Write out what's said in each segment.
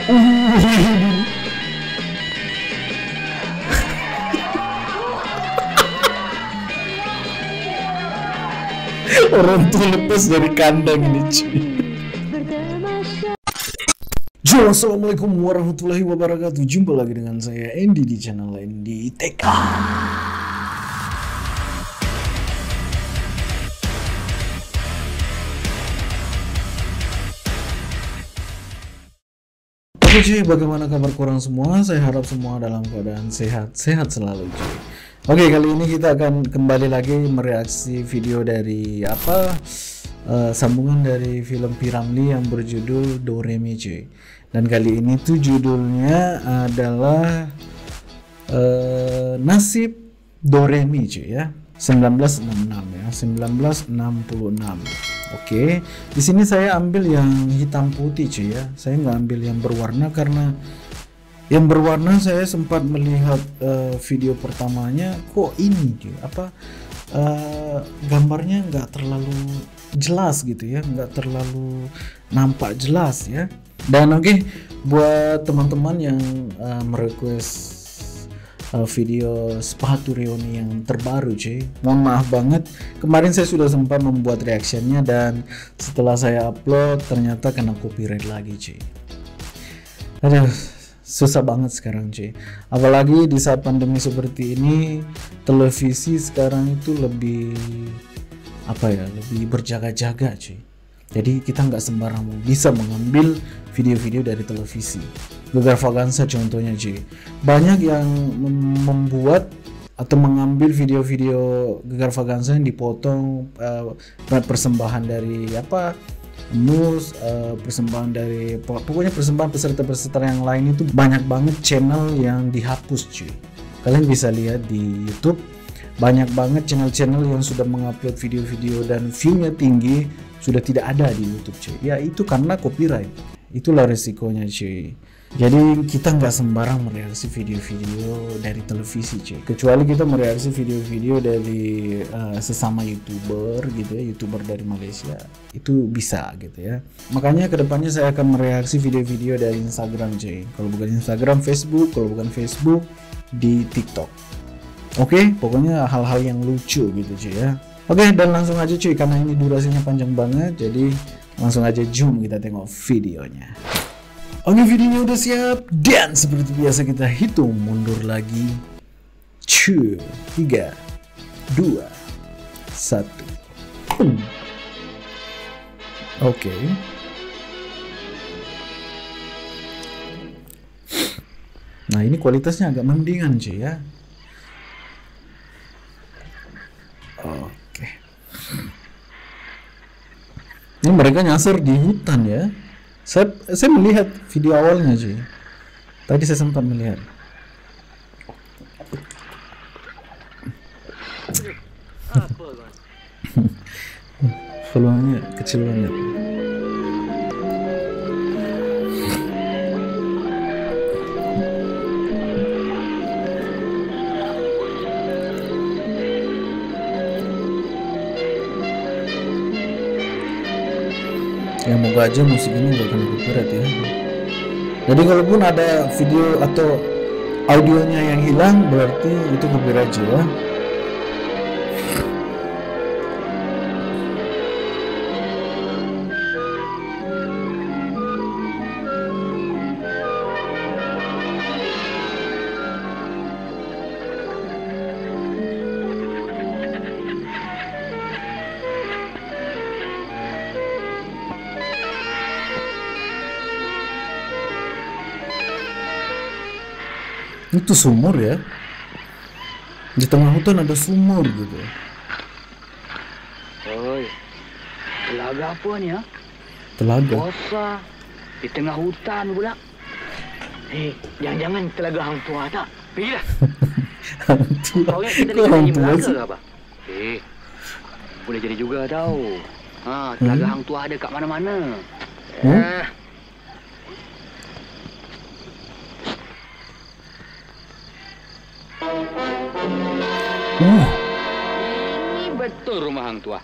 Orang tua lepas dari kandang ini cuy. Yo, assalamualaikum warahmatullahi wabarakatuh. Jumpa lagi dengan saya Andy di channel Andy TK. Oke cuy, bagaimana kabar korang semua? Saya harap semua dalam keadaan sehat selalu cuy. Oke, kali ini kita akan kembali lagi mereaksi video dari sambungan dari film P.Ramlee yang berjudul Doremi cuy. Dan kali ini tuh judulnya adalah Nasib Doremi cuy ya. 1966 ya, 1966. Oke, di sini saya ambil yang hitam putih cuy ya. Saya nggak ambil yang berwarna karena yang berwarna saya sempat melihat video pertamanya, kok ini cuy, gambarnya nggak terlalu jelas gitu ya, nggak terlalu nampak jelas ya. Dan oke, buat teman-teman yang merequest video sepatu reuni yang terbaru cuy, mohon maaf banget, kemarin saya sudah sempat membuat reactionnya dan setelah saya upload ternyata kena copyright lagi cuy. Aduh, susah banget sekarang cuy, apalagi di saat pandemi seperti ini. Televisi sekarang itu lebih lebih berjaga-jaga cuy. Jadi kita nggak sembarang bisa mengambil video-video dari televisi. Gegar Vaganza contohnya cuy, banyak yang membuat atau mengambil video-video Gegar Vaganza yang dipotong, persembahan dari persembahan dari pokoknya persembahan peserta-peserta yang lain. Itu banyak banget channel yang dihapus cuy. Kalian bisa lihat di YouTube, banyak banget channel-channel yang sudah mengupload video-video dan view-nya tinggi sudah tidak ada di YouTube cuy. Ya itu karena copyright. Itulah resikonya cuy. Jadi kita nggak sembarang mereaksi video-video dari televisi cuy, kecuali kita mereaksi video-video dari sesama youtuber gitu ya, youtuber dari Malaysia, itu bisa gitu ya. Makanya kedepannya saya akan mereaksi video-video dari Instagram cuy, kalau bukan Instagram Facebook, kalau bukan Facebook di TikTok. Oke, pokoknya hal-hal yang lucu gitu cuy ya. Oke, dan langsung aja cuy, karena ini durasinya panjang banget, jadi langsung aja zoom kita tengok videonya. Oke, videonya udah siap dan seperti biasa kita hitung mundur lagi. 3, 2, 1. Oke. Nah, ini kualitasnya agak mendingan cuy ya. Oke. Ini mereka nyasar di hutan ya. Saya melihat video awalnya cuy. Tadi saya sempat melihat. Peluangnya kecil banget. Ya moga aja musik ini gak kena copyright ya. Jadi kalaupun ada video atau audionya yang hilang, berarti itu copyright ya. Itu sumur ya, di tengah hutan ada sumur gitu. Oi, telaga apa ni ya? Telaga? Bosa di tengah hutan pula. Jangan-jangan telaga hang tua tak? Pergilah. Hang tua? Kau kita Kok hang tua sih? apa? Boleh jadi juga tahu. Telaga hang tua ada kat mana-mana. Ini betul rumah hang tua.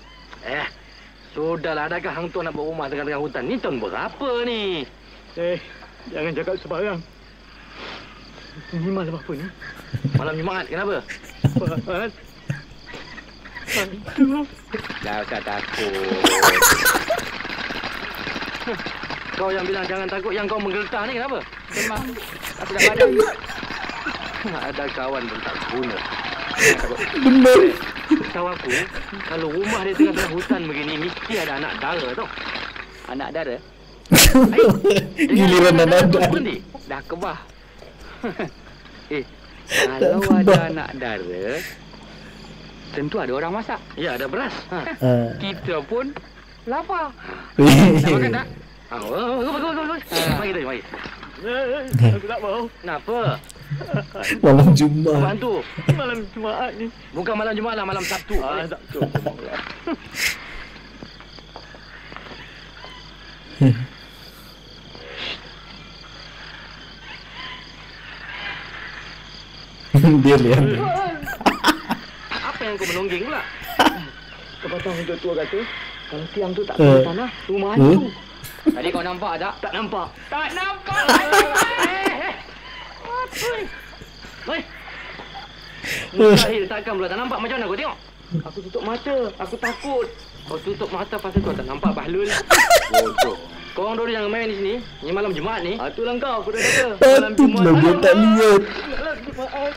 Sudahlah, adakah hang tua nak buat rumah tengah-tengah hutan? Ni tahun berapa ni? Jangan cakap sebarang. Ini malam apa ni? Malam Jumaat, kenapa? Jumaat. Dah usah takut. Kau yang bilang jangan takut, yang kau menggeletar ni kenapa? Memang aku dah badan. Ada kawan pun tak guna. Benar. Tahu aku, kalau rumah dia tengah-tengah hutan begini, mesti ada anak dara tau. Anak dara? Giliran anak dara. Dah kebah. Kalau ada anak dara, tentu ada orang masak. Ya, ada beras. Kita pun lapar. Nak makan tak? Bagus. Mari kita, mari. Aku tak mau. Kenapa? Malam Jumaat. Bantu. Malam Jumaat ni. Bukan malam Jumaat lah, malam Sabtu. Sabtu. Dia lihat. Apa yang kau menonggeng pula? Kepatang untuk tua kata, kalau tiang tu tak ada tanah, rumah hantu. Tadi kau nampak tak? Tak nampak. Tak nampak. Hei. Mustahil takkan pula tak nampak, macam mana kau tengok? Aku tutup mata, aku takut. Kau tutup mata pasal kau tak nampak Bahlul. Bodoh. Korang dua jangan main di sini. Ni malam Jumaat ni. Itulah kau, aku dah kata. Malam Jumaat. Patutlah dia tak lihat. Malam Jumaat.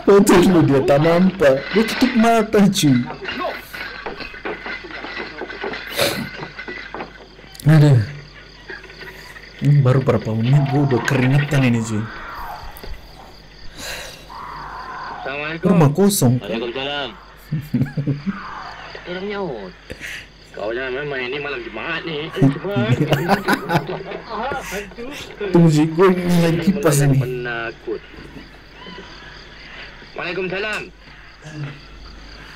Patutlah dia tak nampak. Dia tutup mata cuy. Aduh. Ini baru berapa menit gue udah keringetan ini cuy. Assalamualaikum. Rumah kosong. Waalaikumsalam. Dia nyaut. Kau jangan main ni malam Jumaat ni. Tunggu sih, gue nyalain kipas ini. Penakut. Waalaikumsalam.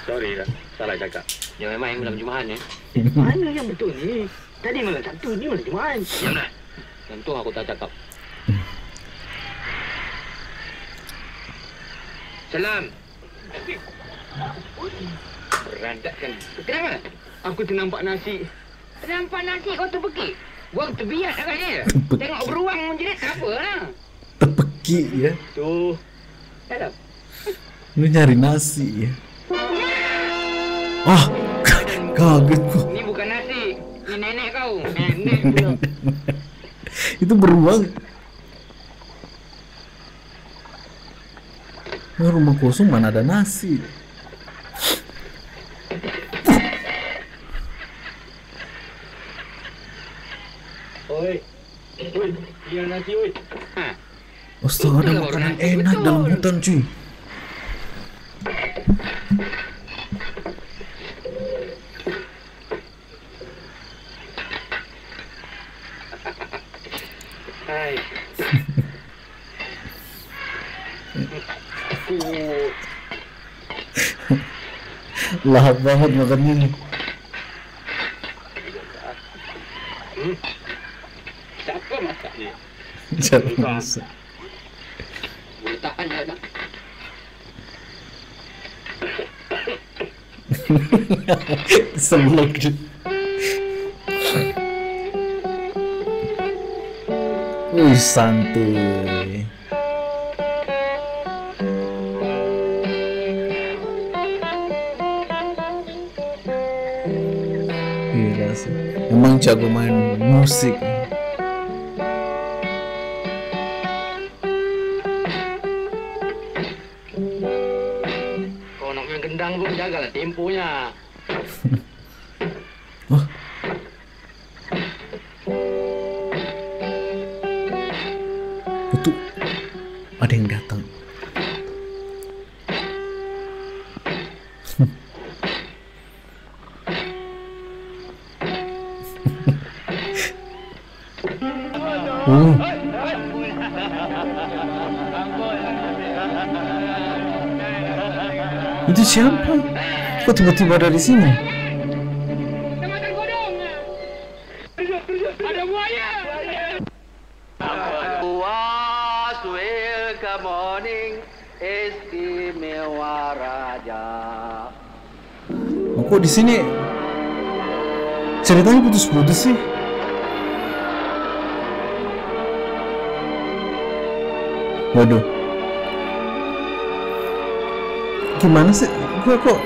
Sorry lah, salah cakap. Jangan main malam Jumaat ni. Mana yang betul ni? Tadi malam Sabtu, ni malam Jumaat. Yang mana? Yang tu aku tak cakap. Salam. Berantakan. Kenapa? Aku ternampak nasi. Ternampak nasi kau terpekik? Buang terbiak agaknya. Tengok beruang menjerit tak apa lah. Terpekik ya. Tu. Tak ada. Lu nyari nasi ya. Ah, kaget gua. Ni bukan nasi. Ni nenek kau. Nenek pula. Itu beruang. Nah, rumah kosong mana ada nasi. Oi. Oi, yang nasi oi. Ha. Astaga, ada makanan enak dalam hutan cuy. Hai. Lahap banget makannya nih. Siapa masak ni? Siapa masak? Boleh tahan ya tak? Semlok cuy. Wih, santuy. Gila sih. Emang jago main musik. Kau nak main gendang pun jagalah temponya. Oh. Itu ada yang datang. Itu siapa? Kok tiba-tiba ada di sini? Ada buaya. Was welcome morning istimewa raja. Kok di sini ceritanya putus-putus sih? Waduh. Gimana sih? Gua kok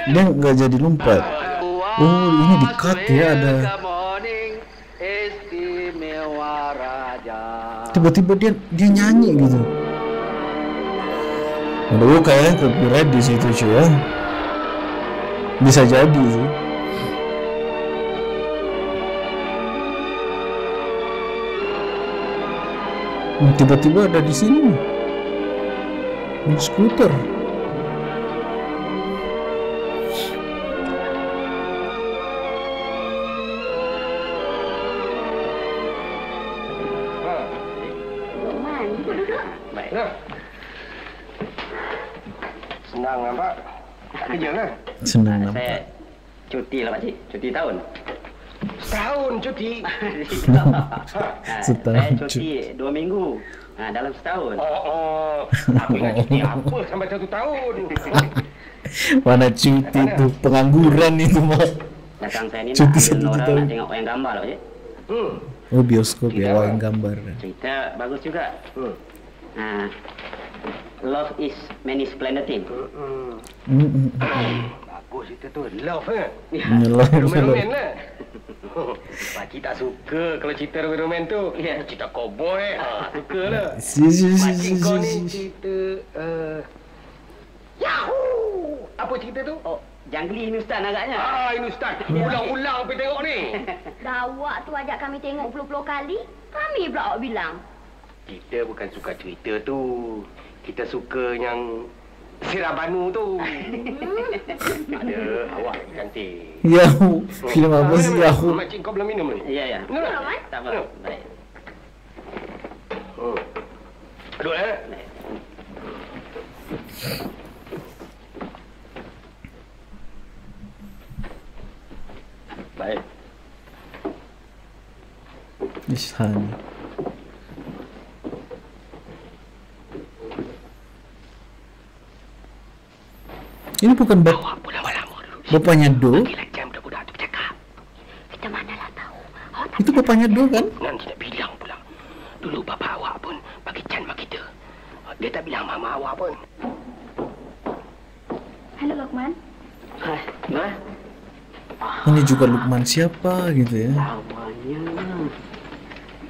dia nggak jadi lompat. Oh, ini di cut ya, ada. Tiba-tiba dia nyanyi gitu. Aduh, kayaknya copyright di situ cuy ya. Bisa jadi sih. Tiba-tiba ada di sini. Ini skuter. Senang nampak? Tak kerja lah. Senang nampak. Saya cuti lah pakcik, cuti tahun. Setahun cuti. Saya cuti 2 minggu. Dalam setahun. Aku ingat cuti apa sampai 1 tahun. Mana cuti tuh, pengangguran itu mah. Datang saya ni Cuti nak 1 ambil orang tahun. nak tengok wayang gambar lah pakcik. Oh, bioskop ya, wayang gambar. Cerita bagus juga. Love is many splendid thing. Bagus cerita tu. Love kan? Nyelah. Roman lah. Pakcik tak suka kalau cerita roman tu. Cerita cowboy. Suka lah. Pakcik kau ni cerita Yahoo! Apa cerita tu? Oh, Jangli Hindustan agaknya. Hindustan. Ulang-ulang pergi tengok ni. Dah awak tu ajak kami tengok puluh-puluh kali. Kami pula awak bilang. Kita bukan suka cerita tu. Kita suka yang Sirah Banu tu. Ada awak cantik. Yahoo. Film apa sih Yahoo? Makcik kau belum minum ni? Ya. Minum tak? Tak apa. Baik. Duduk Baik. Ishani. Ini bukan Awak pula lama dulu. bapaknya Do? Gila jam dah budak tu bercakap. Kita manalah tahu. Awak tak Itu bapaknya Do kan? Nan tidak bilang pula. Dulu bapa awak pun bagi can mak kita. Dia tak bilang mama awak pun. Halo Lokman. Hai, Nora. Ini juga Lukman siapa gitu ya? Awalnya.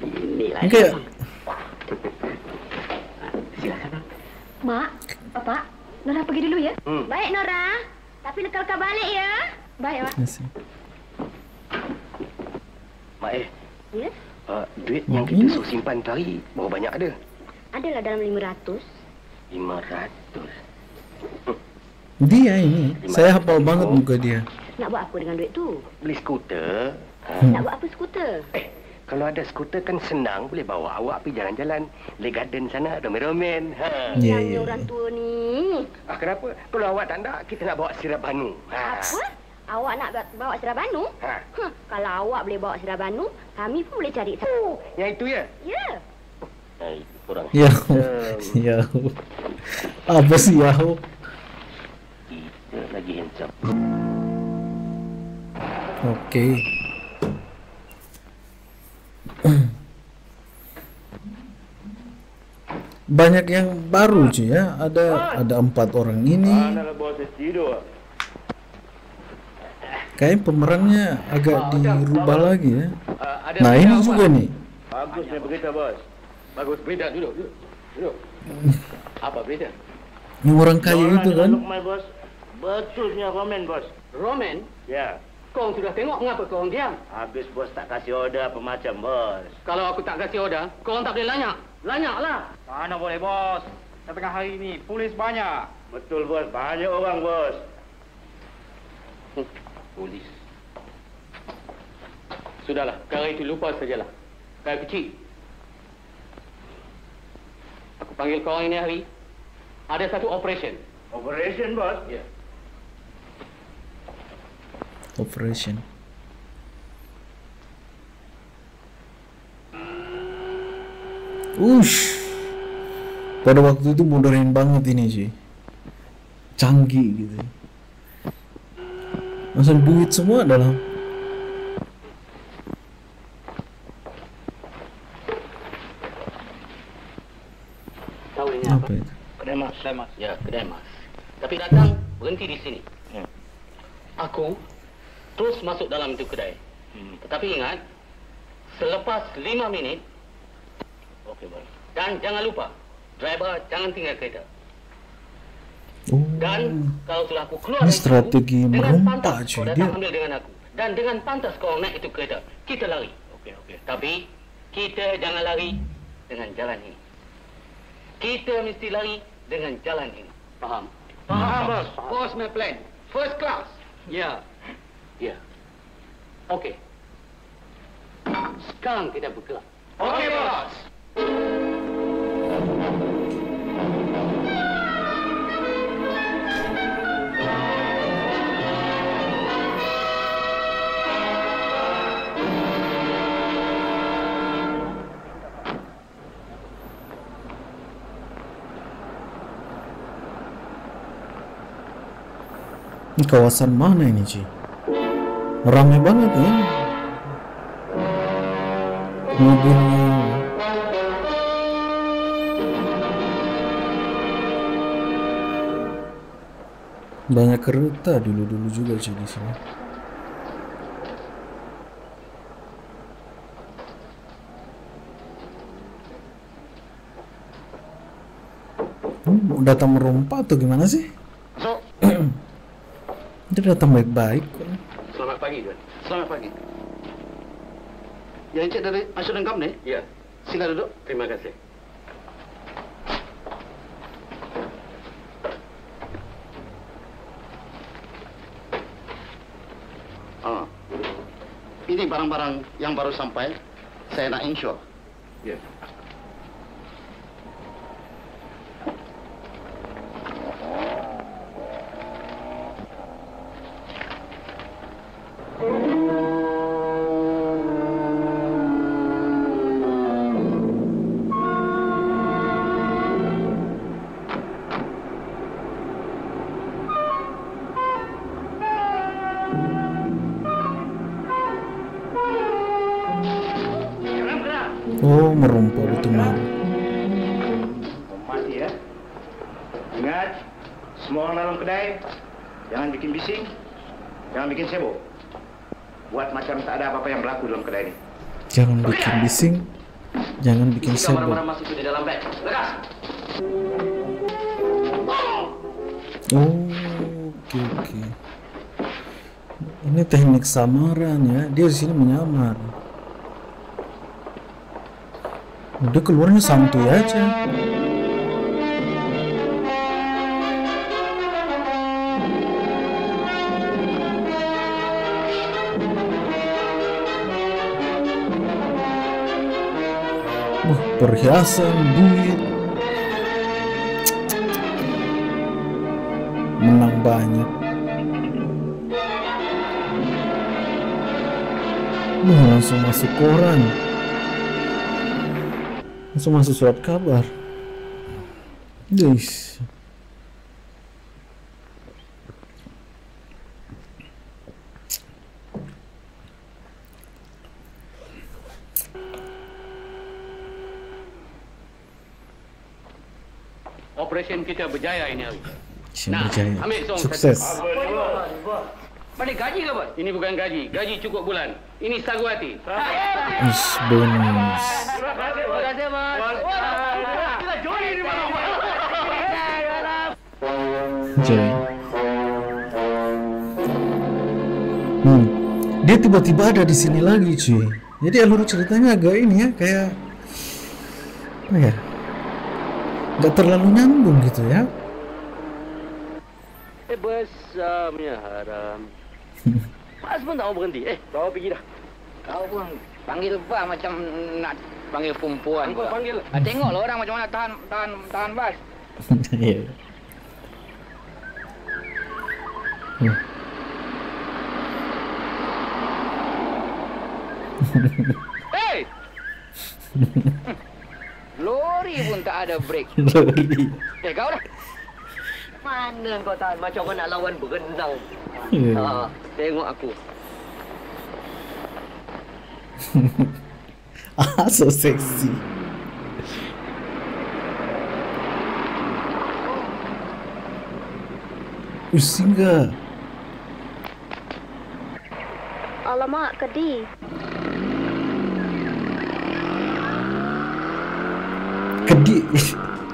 Inilah. Ini kayak Silakan. Mak, Bapak, Nora pergi dulu ya. Hmm. Baik Nora. Tapi lekal-lekal balik ya. Baik, Mak. Nasi. Mak Ya? duit Mak yang kita ini. suruh simpan tadi berapa banyak ada? Adalah dalam 500. 500. Dia ini. Saya hafal banget muka dia. Nak buat apa dengan duit tu? Beli skuter. Nak buat apa skuter? Kalau ada skuter kan senang, boleh bawa awak pergi jalan-jalan. Le garden sana, romen-romen. Ya, Yang ya, orang ya. tua ni. Kenapa? Kalau awak tak nak, kita nak bawa sirap Banu. Apa? Awak nak bawa Sirah Banu? Kalau awak boleh bawa Sirah Banu, kami pun boleh cari. Yang itu ya? Ya. Kurang. Yahoo. Yahoo. Apa sih Yahoo? Kita lagi handsome. Oke. Banyak yang baru cuy ya. Ada 4 orang ini. Kayaknya pemerannya agak dirubah lagi ya. Nah ini juga nih. Bagus ni berita bos. Bagus berita duduk. Apa berita? Yang orang kaya itu kan. Lukman bos, betulnya romen bos. Roman, Ya, kau sudah tengok mengapa kau orang diam? habis bos tak kasih order apa macam bos. Kalau aku tak kasih order, kau orang tak boleh lanyak. Lanyaklah. Mana boleh bos? Tengah hari ini polis banyak. Betul bos, banyak orang bos. Polis. Sudahlah, perkara itu lupa sajalah. Perkara kecil. Aku panggil kau orang ini hari. Ada satu operation. Operation bos. Ya. Operation. Ush. Pada waktu itu modern banget ini sih. Canggih gitu. Langsung duit semua dalam. Tahu ini Apa apa? itu? Kedai mas. Ya, kedai mas. Tapi datang berhenti di sini. Aku terus masuk dalam itu kedai. Tetapi ingat, selepas 5 minit, Okey, bos. dan jangan lupa, driver jangan tinggal kereta. Oh, Dan kalau sudah aku keluar ini dari situ, strategi dengan merompak, pantas cuy. kau Dia datang ambil dengan aku. Dan dengan pantas kau naik itu kereta, kita lari. Okey. Tapi kita jangan lari dengan jalan ini. Kita mesti lari dengan jalan ini. Faham? Faham, bos. Bos my plan. First class. Ya. Ya. Okey. Sekarang kita bergerak. Okey, bos. Ini kawasan mana ini, Ci? Ramai banget ya. Mobilnya. Banyak kereta dulu-dulu juga, Ci, di sini. Mau datang merompak atau gimana sih? Masuk. Dia datang baik-baik kok. Selamat pagi, Tuan. Selamat pagi. Yang Encik dari Assurance Company? Ya, Sila duduk. terima kasih. Ini barang-barang yang baru sampai. Saya nak insure. Ya. Oh, merompak betul malu. Mati ya. Ingat, semua orang dalam kedai jangan bikin bising, jangan bikin sibuk. Buat macam tak ada apa-apa yang berlaku dalam kedai ini. Jangan bikin bising, jangan bikin Isikan sibuk. barang-barang masuk di dalam beg. Lekas. Oh, oke. Ini teknik samaran ya. Dia di sini menyamar. Udah keluarnya santuy aja. Wah, perhiasan, duit. Menang banyak. Wah, langsung masuk koran. Langsung masuk surat kabar. Guys. Operasi kita berjaya ini hari. Nah, berjaya. ambil song Sukses. Mana gaji ke, Bos? Ini bukan gaji. Gaji cukup bulan. Ini sagu hati. Is bonus. Terima kasih, Bos. Kita join di mana, Bos? Joy. Dia tiba-tiba ada di sini lagi, cuy. Jadi alur ceritanya agak ini ya, kayak apa ya? Gak terlalu nyambung gitu ya. Besamnya haram. Mas pun tak mau berhenti. Bawa pergi dah. Kau pun panggil bas macam nak panggil perempuan. Kau panggil. Tengoklah orang macam mana tahan bas. Iya. Hey! Lori pun tak ada break. Lori. Kau dah. Mana kau tahan macam kau nak lawan berenang. Tengok aku. So sexy. Singa. Alamak, kedi.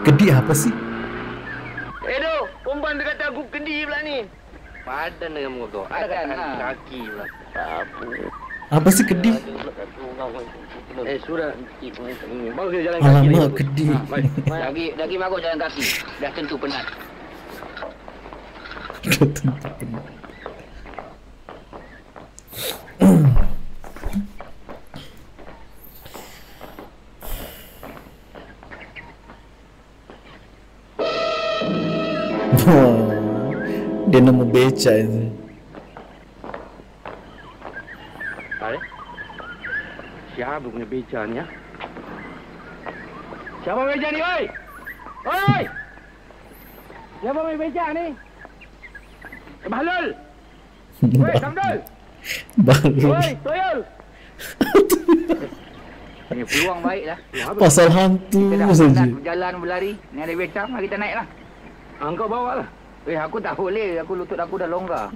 Kedi apa sih? Edo, perempuan dia kata aku kedi pula ni. Padan dengan muka kau. Ada kaki pula. Apa sih kedi? Sudah. Baru kita jalan kaki. Alamak, kedi. Lagi bagus jalan kaki. Dah tentu penat. Dia nama beca itu. Siapa punya beca ni ya? Siapa beca ni, oi? Oi! Siapa punya beca ni? Bahlul! Oi, Samdul! Bahlul. Oi, Toyol! Ini peluang baik lah. Pasal hantu Kita dah saja. penat berjalan berlari. Ni ada beca, mari kita naik lah. Engkau bawa lah. Aku tak boleh. Lutut aku dah longgar.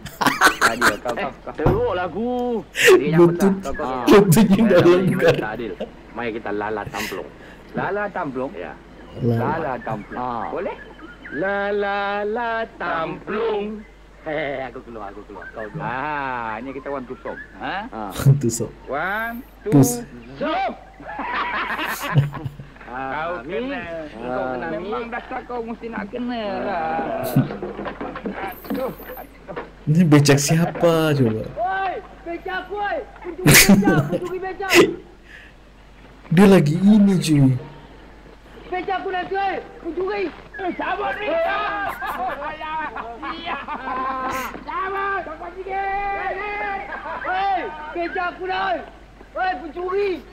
Kau. Teruklah aku. Dia yang Lutut. besar. Lututnya dah longgar. Tak adil. Mari kita lala tamplung. Lala tamplung. Ya. Lala tamplung. Boleh? La tamplung. Aku keluar. Kau keluar. Ini kita one to song. Hantu sok. One, two, Tus. song. Kau Mi. kena. Kau kena. Memang dasar kau mesti nak kena lah. Aduh. Ini becak siapa coba? Oi, beca aku oi. Pencuri beca. Dia lagi ini cuy. Beca aku nanti oi. Pencuri. Sabun ni. Ya. Sabun. Sampai sikit. Oi, beca aku dah oi. Oi, pencuri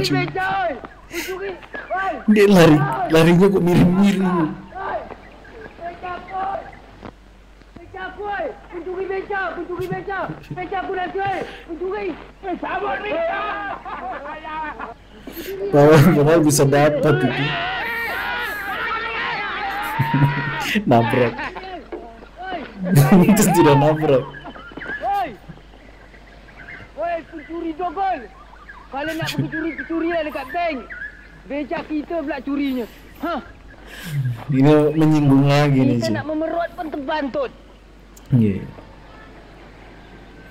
beca oi. Pencuri. Oi. Dia larinya kok miring-miring. Oi. Beca aku oi. Beca aku oi. Pencuri beca. Beca aku nanti oi. Pencuri. Sabun ni. Padahal bisa dapat itu. Nabrak. Terus tidak nabrak. Oi, pencuri jogol. Kalau nak pergi curi lah dekat bank. Beca kita pula curinya. Ini menyinggung lagi nih Kita cuy. nak memerot pun terbantut. Iya.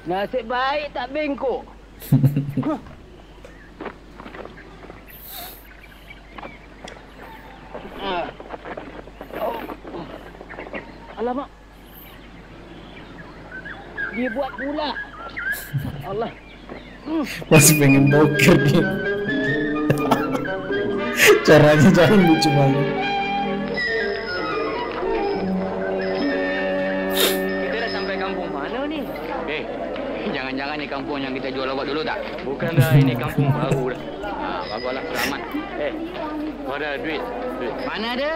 Nasib baik tak bengkok. Alamak. Dia buat pula. Allah. Masih pengen boker dia. Caranya jangan lucu banget. Kita dah sampai kampung mana ni? Jangan-jangan ni kampung yang kita jual awak dulu tak? Bukan dah, ini kampung baru dah. Baguslah, selamat. Kau ada duit? Mana ada?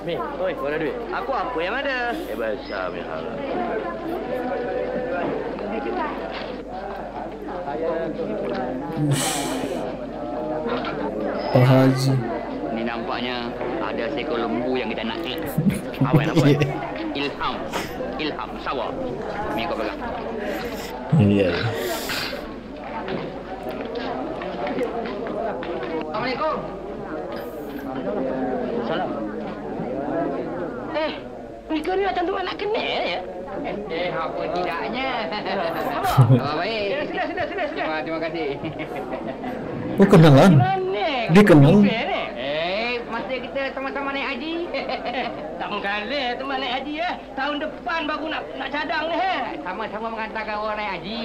Mi, oi, kau ada duit? Aku apa yang ada? Besar punya hal. Pak Haji. Ni nampaknya ada seekor lembu yang kita nak cek. Apa yang nak buat? Ilham, sawah. Ni kau pegang. Iya. Assalamualaikum. Salam. Mereka ni macam tu nak kenal ya? Apa tidaknya? Baik. Sila. Terima kasih. Oh kenalan? Dia kenal? Masa kita sama-sama naik haji. Tak mengkalah teman naik haji ya. Tahun depan baru nak cadang ni Sama-sama mengantarkan orang naik haji.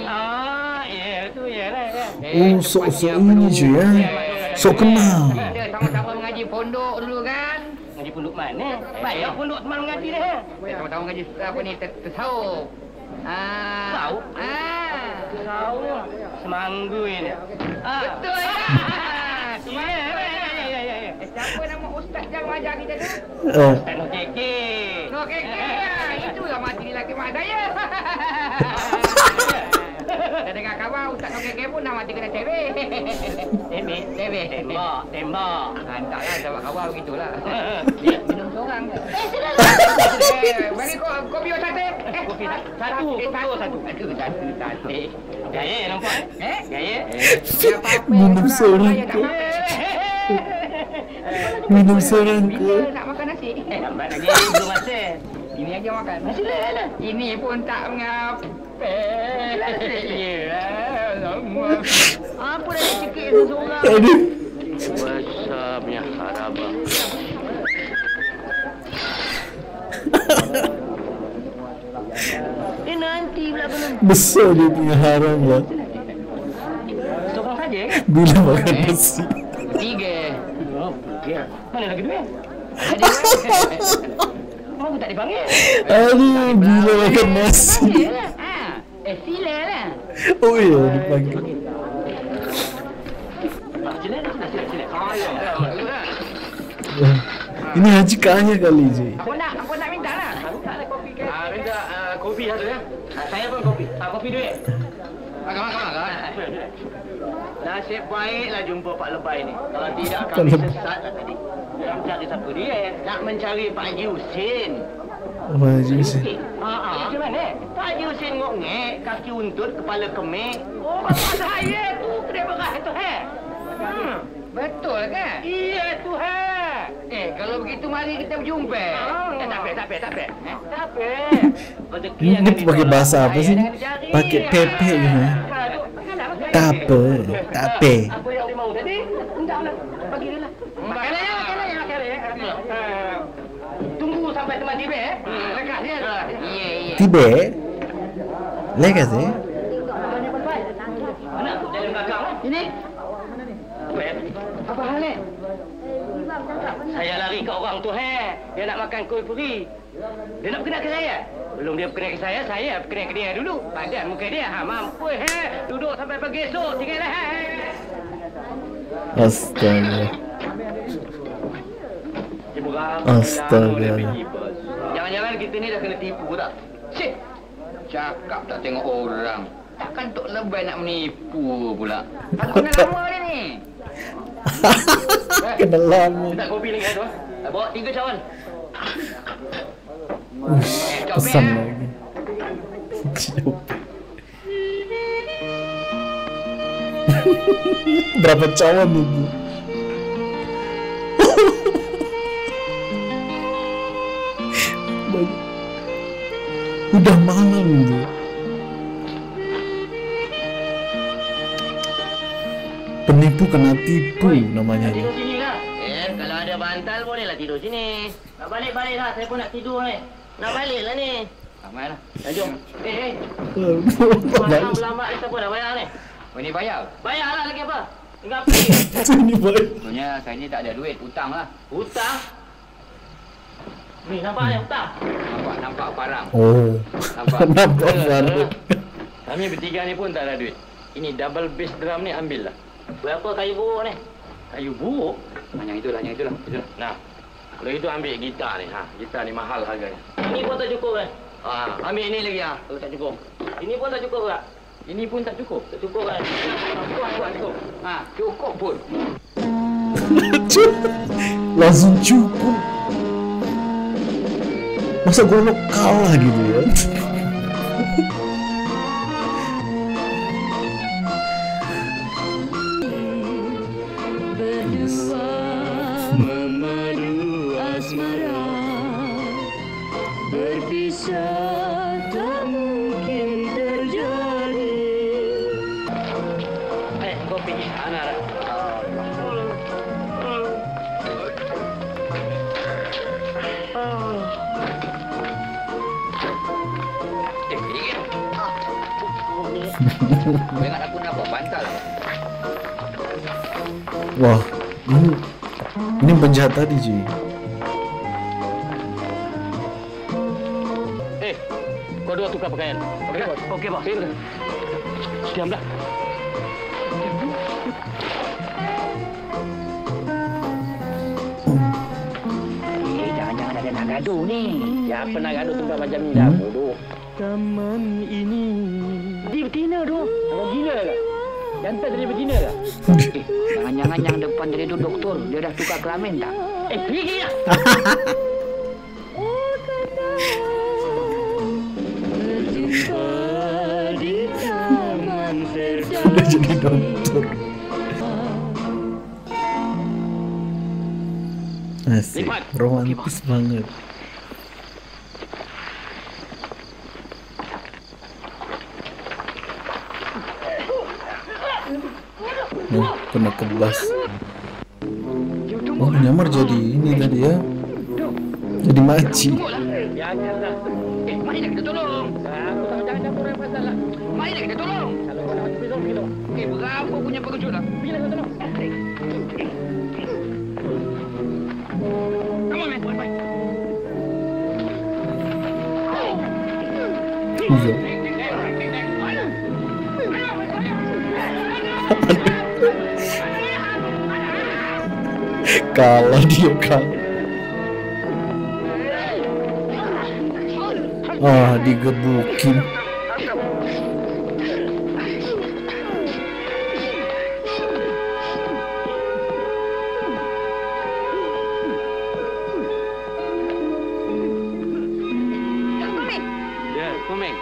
Tu ya lah. Oh sok-sok ini cuy ya. Sok kenal. Kita sama-sama mengaji pondok dulu kan. Ngaji pondok mana? Baik pondok teman mengaji ni. Sama-sama mengaji apa ni tasawuf. Tasawuf? Tasawuf. Semanggu ini. Betul ya. Ya. Siapa nama ustaz Jangan ajar kita tu. No keke. No keke. Itulah mati laki mak saya. Dah dengar kawan Ustaz no keke pun nak mati kena cewek. Cewek. Tembak. Hantarlah sama kawan begitulah. Minum seorang. Bagi kopi satu. Kopi satu. Gaya nampak? Gaya. Minum seorang ke? Minum seorang ke? Nak makan nasi? Lambat lagi belum masa. Ini aja makan. Nasi lah. Ini pun tak mengapa. Apa dah cekik seorang? Aduh. Besarnya harabah. Nanti pula belum. Besar dia punya haram lah. Seorang saja kan? Bila makan nasi. 3. Mana lagi 2? Aku tak dipanggil. Aduh, bila makan nasi. Sila lah. Oh iya, dipanggil. Ini haji kaya kali je. Apa nak minta lah? Minta lah kopi ke? Minta kopi satu ya. Saya pun kopi. Kopi duit. Makan. Nasib baiklah jumpa Pak Lebay ni. Kalau tidak kami sesat lah tadi. Nak mencari siapa dia? Nak mencari Pak Haji Husin. Oh, Haji Husin. Macam mana? Pak Haji Husin ngok-ngek, kaki untut, kepala kemik. Oh, bapak saya tu kedai beras tu, Betul kan? Iya tu, Kalau begitu mari kita berjumpa. Tak apa. Ini pakai bahasa apa sih? Pakai pepe gitu ya. Tak apa. Apa yang dia mahu tadi? Entahlah. Bagi dia lah. Makan ya. Tunggu sampai teman tiba lekas dia. Iya. Tiba. Lekas eh? Mana aku jalan belakang lah. Ini? Apa hal ni? Saya lari ke orang tu, Dia nak makan kuih puri. Dia nak berkenal ke saya? Belum dia berkenal ke saya berkenal ke dia dulu. Padan muka dia, mampu, Duduk sampai pagi esok, tinggallah, Astaga. Astaga. Jangan-jangan kita ni dah kena tipu tak? Cik. Cakap tak tengok orang. Takkan Tok Lebay nak menipu pula. Aku kenal lama dia ni. Kenal lama. Minta kopi lagi tu. Bawa 3 cawan. Pesan lagi. Berapa cawan itu? Udah malam tu. Penipu kena tipu namanya ni. Tidur sini lah. Kalau ada bantal bolehlah tidur sini. Nak balik lah. Saya pun nak tidur ni. Nak balik lah ni. Ramailah. Jom. Tak Malam baik. lama ni siapa dah bayar ni? Oh, ini bayar? Bayarlah lagi apa? Tinggal pergi. Ini baik. Sebenarnya saya ni tak ada duit, hutang lah. Hutang? Ni nampak ni hutang. Nampak barang. Oh. Nampak. Nampak baru. Kami bertiga ni pun tak ada duit. Ini double bass drum ni ambil lah. Berapa kayu buruk ni? Kayu buruk? Yang itulah. Nah, kalau itu ambil gitar ni. Gitar ni mahal harganya. Ini pun tak cukup kan? Ambil ini lagi kalau tak cukup. Ini pun tak cukup tak? Ini pun tak cukup. Tak cukup kan? Cukup. Cukup pun. Langsung cukup. Masa golok kalah gitu ya? Memadu asmara, berpisah tak mungkin terjadi. Kopi anak. Kau ingat aku nak bawa bantal? Wah, ini penjahat tadi cuy. Kau dua tukar pakaian. Okey, bos. Diamlah. gaduh ni. Siapa nak gaduh tempat macam ni dah bodoh. Taman ini. Dia betina tu. Abang gila ke? Jantan tadi betina ke? Jangan-jangan yang depan tadi tu doktor. Dia dah tukar kelamin tak? Pergi lah. Berjumpa di taman Dia Firdaus. jadi doktor. Asik, romantis banget. Oh, kena kebas. Oh, nyamar jadi ini tadi ya. Jadi makcik. Janganlah. Mari dah kita tolong. Aku tak jangan campur yang pasal lah. Mari dah kita tolong. Kalau kau nak mati besok, pergi tu. Berapa punya pengecut dah? Pergi lah kau tolong. Come on, man. Bye. Iya. Kalah dia kalah. Digebukin. Ya, Komeng.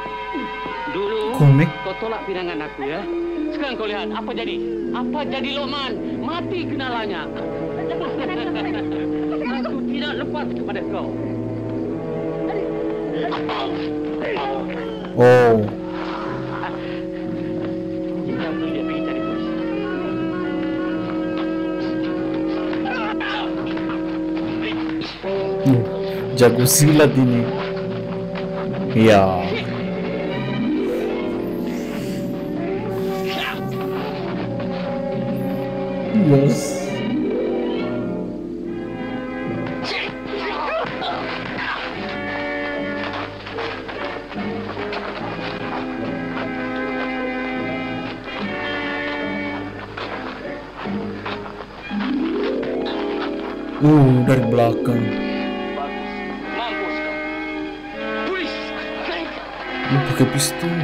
Dulu Komeng? kau tolak pinangan aku ya. Sekarang kau lihat apa jadi? Apa jadi Lokman? Mati kenalannya. Aku tidak lepas kepada kau. Oh, Kita perlu dia pergi cari polisi. jago silat ini. Iya. Yes. Dari belakang. Mampus kau. Polis! Ini pakai pistol.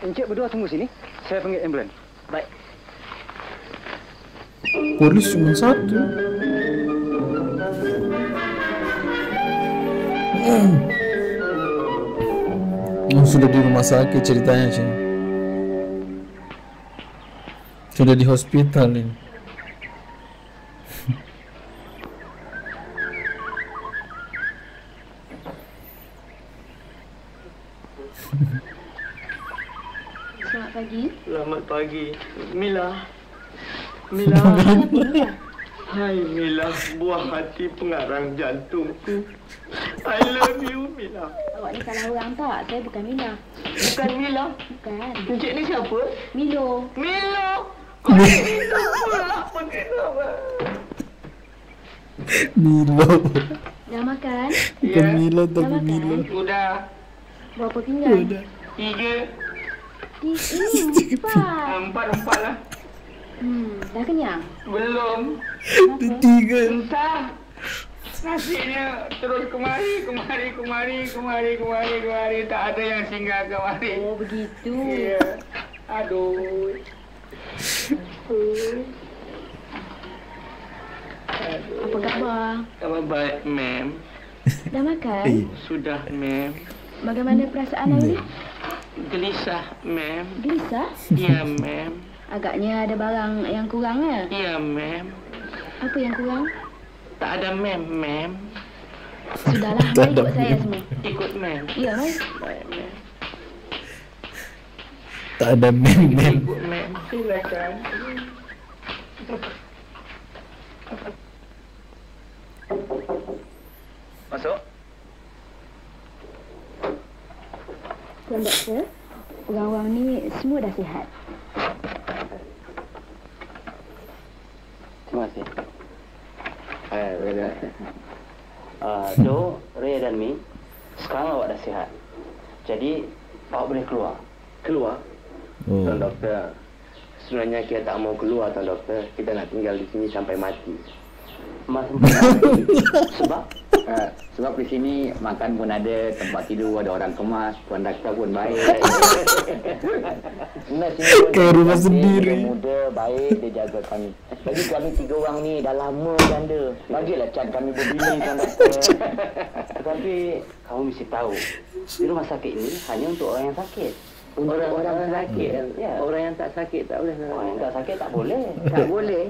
Encik berdua tunggu sini. Saya panggil ambulans. Baik. Polis cuma satu. Oh, sudah di rumah sakit ceritanya sih. Sudah di hospital ini. Selamat pagi. Selamat pagi. Mila. Mila. Hai Mila, buah hati pengarang jantungku. I love you Mila. Awak ni salah orang tak? Saya bukan Mila. Bukan Mila. Bukan. Encik ni siapa? Milo. Milo. Kau ni pula kenapa? Milo. Dah makan? Bukan Ya. Milo Dah tapi makan? Milo. Sudah. Berapa pinggan? 3, Ini 4. 4 lah. Dah kenyang? Belum. Kenapa? 3. Entah. Nasinya terus kemari. Tak ada yang singgah kemari. Oh, begitu. Ya. Aduh. Apa khabar? Kabar baik, ma'am. Dah makan? Sudah, ma'am. Bagaimana perasaan hari? Gelisah, ma'am. Gelisah? Ya, ma'am. Agaknya ada barang yang kurang ya? Ya, ma'am. Apa yang kurang? Tak ada ma'am. Sudahlah, Tak mari ada ikut saya ma'am. semua. Ikut, ma'am. Ya, mari. Baik, ma'am. Tak ada mem-mem. Ikut, ma'am. Silakan. Masuk. Tuan Doktor, orang-orang ni semua dah sihat. Terima kasih. Dok, Ray dan Mi, sekarang awak dah sihat. Jadi, awak boleh keluar. Keluar? Oh. Tuan Doktor, sebenarnya kita tak mau keluar, Tuan Doktor. Kita nak tinggal di sini sampai mati. Sebab? Sebab di sini makan pun ada, tempat tidur ada orang kemas, tuan doktor pun baik. Kayak rumah sendiri. Dia muda, baik, dia jaga kami. Bagi kami 3 orang ni dah lama janda. Bagilah cat kami berbini, tuan doktor. Tetapi, kamu mesti tahu, di rumah sakit ini hanya untuk orang yang sakit. Untuk orang sakit? Ya. Orang yang tak sakit tak boleh. Orang yang tak sakit tak boleh. Tak boleh.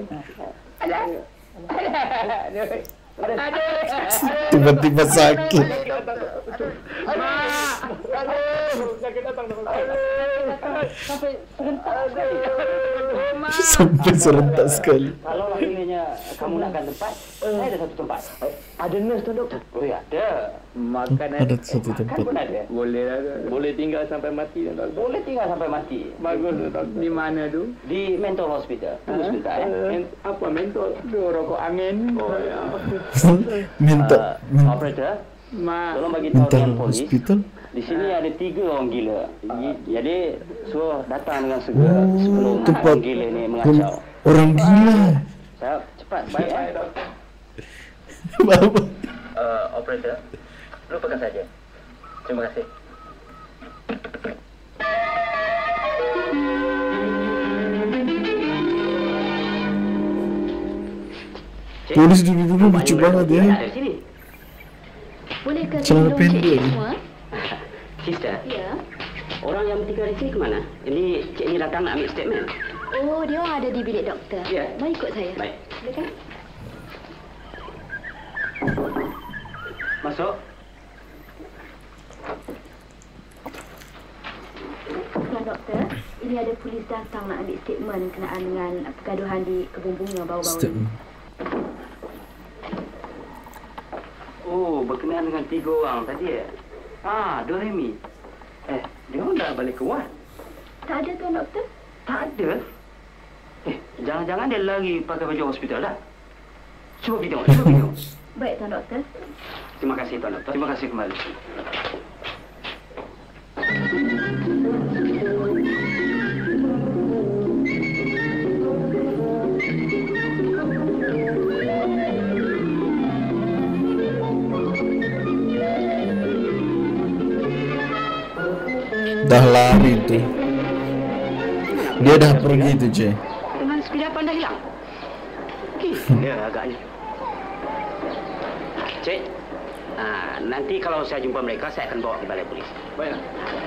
Tiba-tiba sakit. Sampai serentak sekali. Kalau akhirnya kamu nakkan tempat, saya ada satu tempat. Ada nurse tu, Doktor? Oh ya, ada. Makan Ada satu tempat. pun ada. Boleh ada. Boleh tinggal sampai mati, Doktor. Boleh tinggal sampai mati. Bagus, Doktor. Di mana tu? Di Mental Hospital. Hospital, apa mental? Rokok angin. Oh ya. Minta Operator, tolong bagi tahu mental dengan polis. hospital. Di sini ada 3 orang gila. Jadi suruh datang dengan segera sebelum tempat orang gila ni mengacau. orang gila. Saya cepat, baik. Apa? Operator, lupakan saja. Terima kasih. Polis dulu lucu banget ya. Dari sini. Bolehkah Celana saya pendek cek ni. semua? Sister, Ya. orang yang tinggal di sini ke mana? Ini cik ni datang nak ambil statement. Oh, dia orang ada di bilik doktor. Ya. Mari ikut saya. Baik. Silakan. Masuk. Tuan doktor, ini ada polis datang nak ambil statement kenaan dengan pergaduhan di kebun bunga baru-baru ini. Statement. Oh, berkenaan dengan 3 orang tadi ya? Doremi. Dia orang dah balik ke Wan? Tak ada, Tuan Doktor? Tak ada. Jangan-jangan dia lari pakai baju hospital dah. Cuba pergi tengok, Baik, Tuan Doktor. Terima kasih, Tuan Doktor. Terima kasih kembali. Dah lari tu. Dia dah pergi tu, Cik. Dengan sepidapan dah hilang. Dia agaknya. Cik, nanti kalau saya jumpa mereka, saya akan bawa ke balai polis. Baik.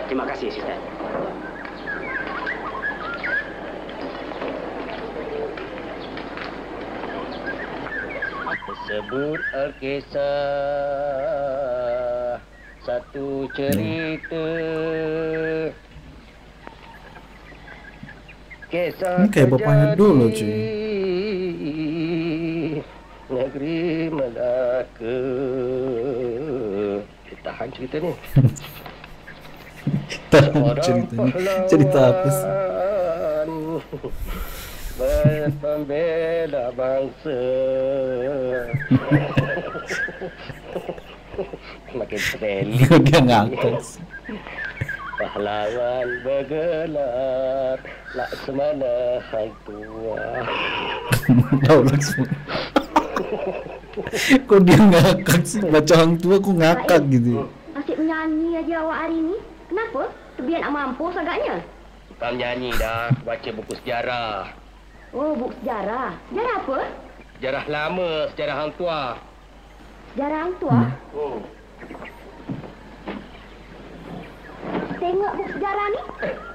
Terima kasih, Sister. Sebut Alkisah, satu cerita. Kisah Ini kayak bapaknya dulu, Cik. Negeri Melaka. Tahan cerita ni. Tahan cerita ni. Cerita apa sih? Berpembela bangsa. Makin trailing. Dia ngangkat. Pahlawan bergelar Laksamana Hang Tua. Tahu langsung. Kok dia ngakak sih? Baca Hang Tua kok ngakak gitu. Asyik menyanyi aja awak hari ni. Kenapa? Biar nak mampus agaknya. Bukan nyanyi dah, baca buku sejarah. Oh, buku sejarah. Sejarah apa? Sejarah lama, sejarah Hang Tua. Sejarah Hang Tua? Tengok buku sejarah ni.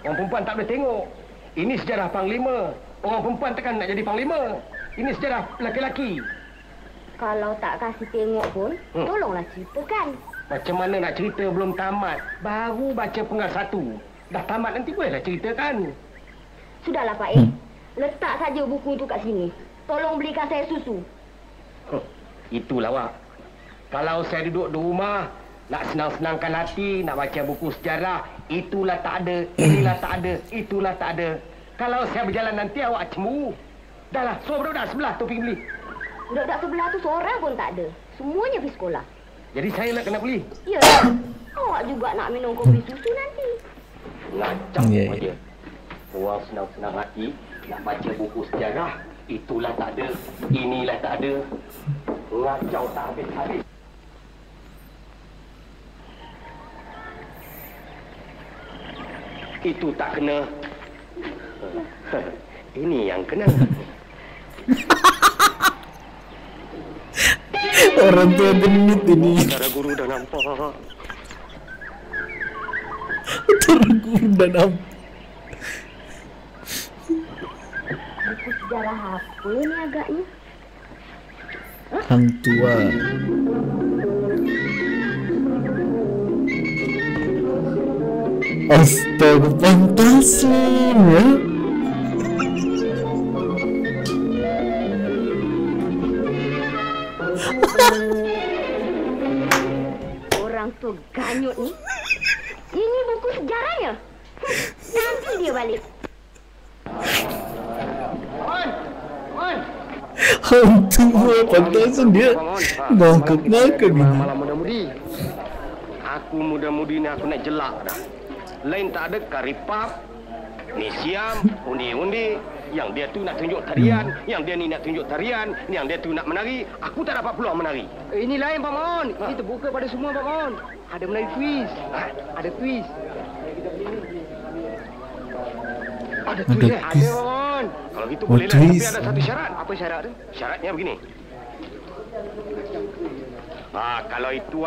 Orang perempuan tak boleh tengok. Ini sejarah Panglima. Orang perempuan takkan nak jadi Panglima. Ini sejarah lelaki-lelaki. Kalau tak kasih tengok pun, tolonglah ceritakan. Macam mana nak cerita belum tamat. Baru baca penggal 1. Dah tamat nanti bolehlah ceritakan. Sudahlah Pak A. Letak saja buku itu kat sini. Tolong belikan saya susu. Itulah awak. Kalau saya duduk di rumah, nak senang-senangkan hati, nak baca buku sejarah, itulah tak ada, inilah tak ada, itulah tak ada. Kalau saya berjalan nanti awak cemburu. Dahlah, suruh budak-budak sebelah tu pergi beli. Budak-budak sebelah tu seorang pun tak ada. Semuanya pergi sekolah. Jadi saya nak kena beli. Ya. Awak Awak juga nak minum kopi susu nanti. Ngacak aja. Orang senang-senang hati nak baca buku sejarah. Itulah tak ada. Inilah tak ada. Ngacau tak habis-habis. Itu tak kena. Ini yang kena. Orang tua genit ini. Saudara guru dah nampak. Orang guru dah nampak. Buku sejarah apa ni agaknya? Hang tua. Astaga, pantasan ya. Orang tu ganyut ni. Ini buku sejarahnya. Nanti dia balik. Hang tua, pantasan dia. Ngangkut-ngangkut ni. Malam muda-mudi. Aku muda-mudi ni aku nak jelak dah. Lain tak ada karipap, ni siam, undi-undi. Yang dia tu nak tunjuk tarian, yang dia ni nak tunjuk tarian, yang dia tu nak menari. Aku tak dapat peluang menari. Ini lain Pak Mon. Ini terbuka pada semua Pak Mon. Ada menari twist. Ada twist. Ada Ada twist. Ada Pak Mon. Kalau gitu Oh, boleh lah, tapi twist. ada satu syarat. Apa syarat tu? Syaratnya begini. Kalau itu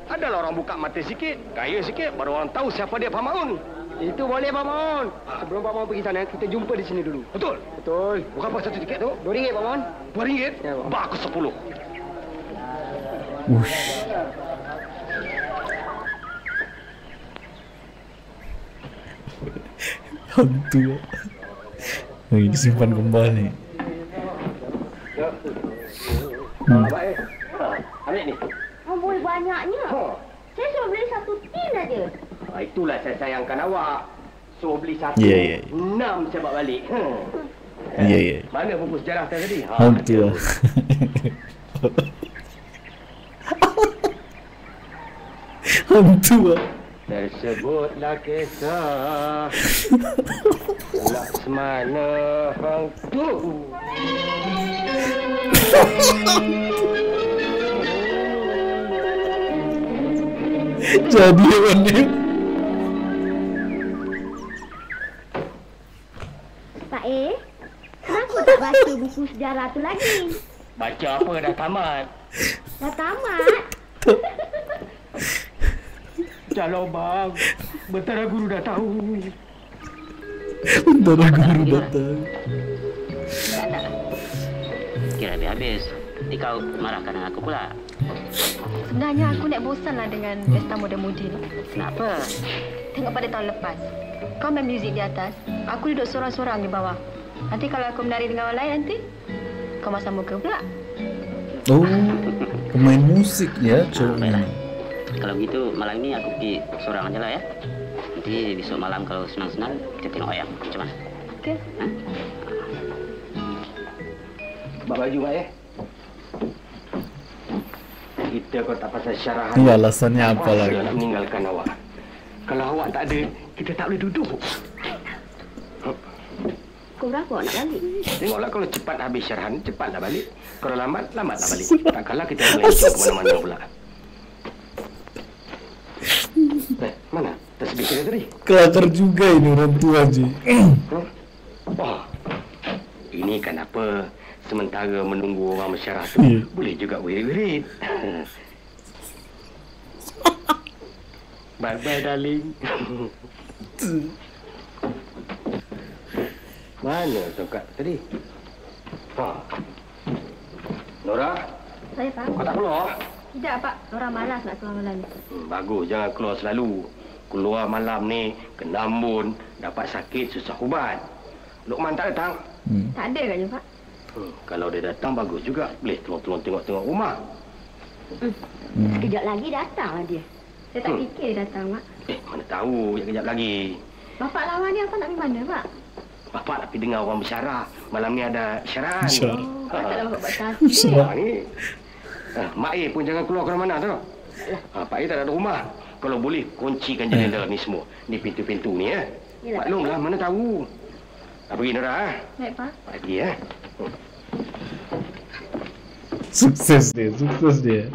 adalah orang buka mata sikit, gaya sikit, baru orang tahu siapa dia Pak Maun. Itu boleh Pak Mon. Sebelum Pak Mon pergi sana, kita jumpa di sini dulu. Betul? Betul. Berapa satu tiket tu? RM2 Pak Mon. RM2? Ya, Pak. Bak aku 10. Ush. Hang tua. Ini simpan kembali. Baik. Ambil ni. Amboi banyaknya. Saya suruh beli satu tin aja. Itulah saya sayangkan awak. Suruh beli satu. Ya, ya. 6 saya bawa balik. Ya, ya. Mana buku sejarah tadi? Hang tua. Hang tua. Tersebutlah kisah Laksmana Hang Tua. Jadi hewan dia. Pak kenapa tak baca buku sejarah tu lagi? Baca apa dah tamat? Dah tamat. Kalau bang, Bentara Guru dah tahu. Bentara Guru datang. Kira habis. Nanti kau marahkan dengan aku pula. Sebenarnya aku nak bosanlah dengan pesta muda-mudi ni. Kenapa? Tengok pada tahun lepas. Kau main muzik di atas, aku duduk sorang-sorang di bawah. Nanti kalau aku menari dengan orang lain nanti, kau masam muka pula. Oh, pemain musik ya cowok baiklah. ini. Kalau begitu malam ini aku pergi seorang aja lah ya. Nanti besok malam kalau senang-senang kita tengok wayang. Macam mana? Okey. Bawa baju mak ya. Kita kau tak pasal syarahan. Ini alasannya apa lagi? Nak meninggalkan awak. Kalau awak tak ada, kita tak boleh duduk. Pukul berapa awak nak balik? Tengoklah kalau cepat habis syarahan, cepatlah balik. Kalau lambatlah balik. Takkanlah kita melencong ke mana-mana pula. Mana? Tasbih kita tadi? Kelakar juga ini orang tua je. Wah, ini kan apa? Sementara menunggu orang mesyarah tu, boleh juga wirid-wirid. Bye-bye, darling. Mana tongkat tadi? Nora, Saya Pak. kau tak keluar? Tidak Pak, orang malas nak keluar malam ni. Bagus, jangan keluar selalu. Keluar malam ni, kena ambun, dapat sakit, susah ubat. Luqman tak datang? Tak ada katnya Pak. Kalau dia datang, bagus juga. Boleh tolong-tolong tengok-tengok rumah. Sekejap lagi datanglah dia. Saya tak fikir dia datang Pak. Mana tahu, sekejap lagi. Bapak lawan ni apa nak pergi mana Pak? Bapak nak pergi dengar orang bersyarah. Malam ni ada syarahan. Syarah. Patutlah bapak buat tasbih. Mak ni. Mak A pun jangan keluar ke mana-mana tu. Pak A tak ada rumah. kalau boleh kuncikan jendela ni semua. Ni pintu-pintu ni ya. Maklumlah, mana tahu. Pergi Nora. Baik, Pak. Pergi ya. Sukses dia.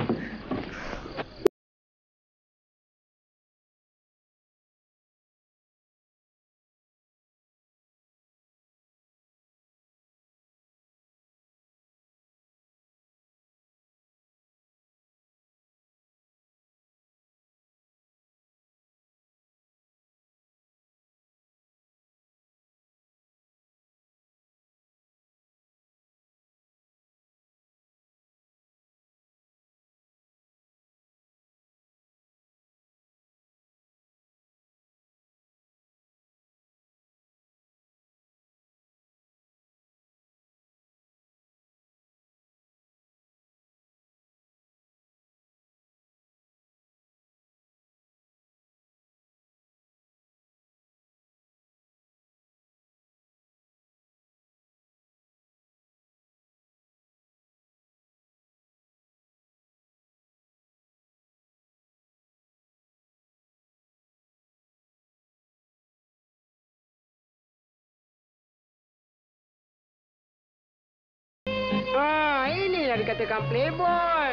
Inilah dikatakan playboy.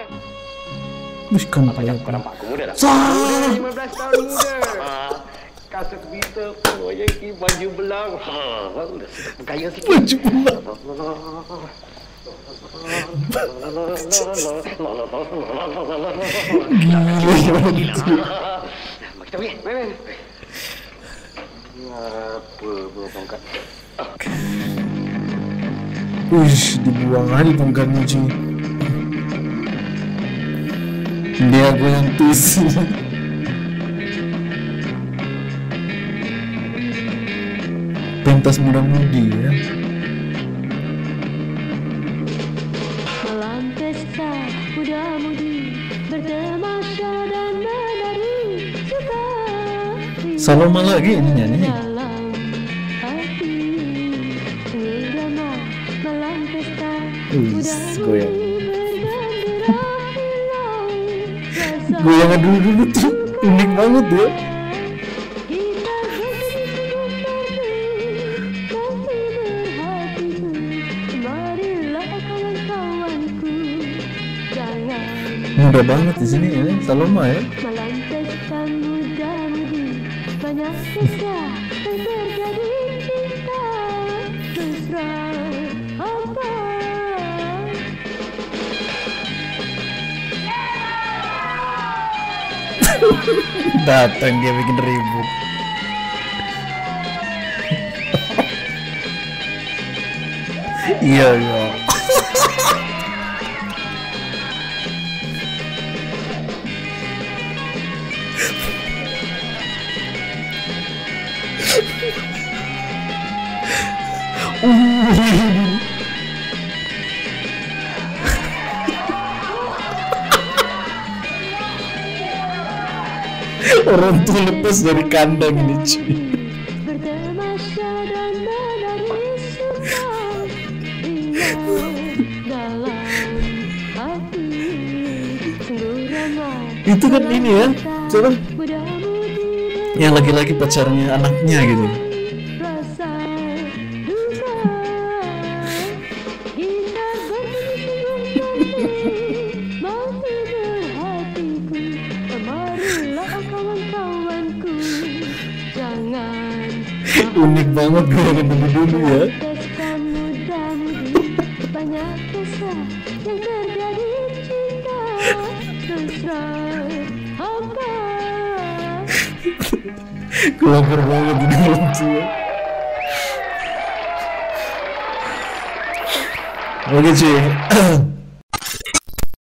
Bukan Kau nampak aku muda tak? Muda, 15 tahun muda. Kasut bitter, baju belang. Bergaya sikit. Baju belang. Kita pergi. Main. Apa pangkat? Uish, dibuang aja tongkatnya cuy. Dia goyang tis. Pentas muda-mudi ya. Malam pesta muda-mudi bertamasya dan menari suka. Saloma lagi ini nyanyi. Goyang. Goyangan dulu tuh unik banget ya. Muda banget di sini ya, Saloma ya. Datang dia bikin ribut. Iya. Orang tua lepas dari kandang ini cuy. Itu kan ini ya, coba yang laki-laki pacarnya anaknya gitu. Unik banget gue dulu ya. Kelakar banget ini lucu ya. Oke cuy.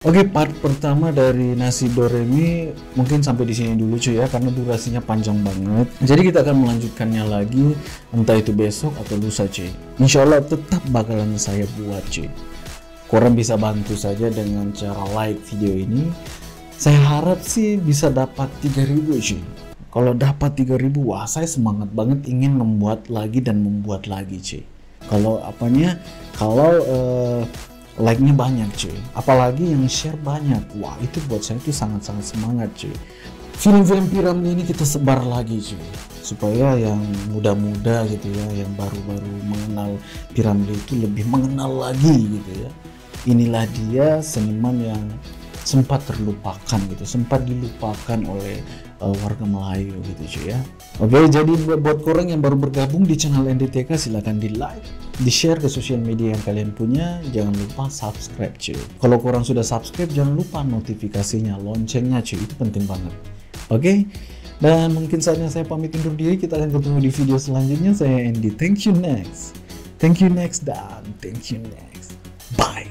Oke, part pertama dari Nasi Doremi mungkin sampai di sini dulu cuy ya, karena durasinya panjang banget. Jadi kita akan melanjutkannya lagi entah itu besok atau lusa cuy. Insya Allah tetap bakalan saya buat cuy. Korang bisa bantu saja dengan cara like video ini. Saya harap sih bisa dapat 3.000 cuy. Kalau dapat 3.000, wah saya semangat banget ingin membuat lagi dan membuat lagi cuy. Kalau like-nya banyak cuy, apalagi yang share banyak, wah itu buat saya itu sangat-sangat semangat cuy. film-film Piramli ini kita sebar lagi cuy, supaya yang muda-muda gitu ya, yang baru-baru mengenal Piramli itu lebih mengenal lagi gitu ya. Inilah dia seniman yang sempat terlupakan gitu, sempat dilupakan oleh warga Melayu gitu cuy ya. Oke, jadi buat korang yang baru bergabung di channel NDTK, silahkan di like, di share ke sosial media yang kalian punya, jangan lupa subscribe cuy. Kalau korang sudah subscribe, jangan lupa notifikasinya, loncengnya cuy, itu penting banget. Oke, dan mungkin saatnya saya pamit undur diri. Kita akan ketemu di video selanjutnya. Saya Andy, thank you next, dan thank you next, bye.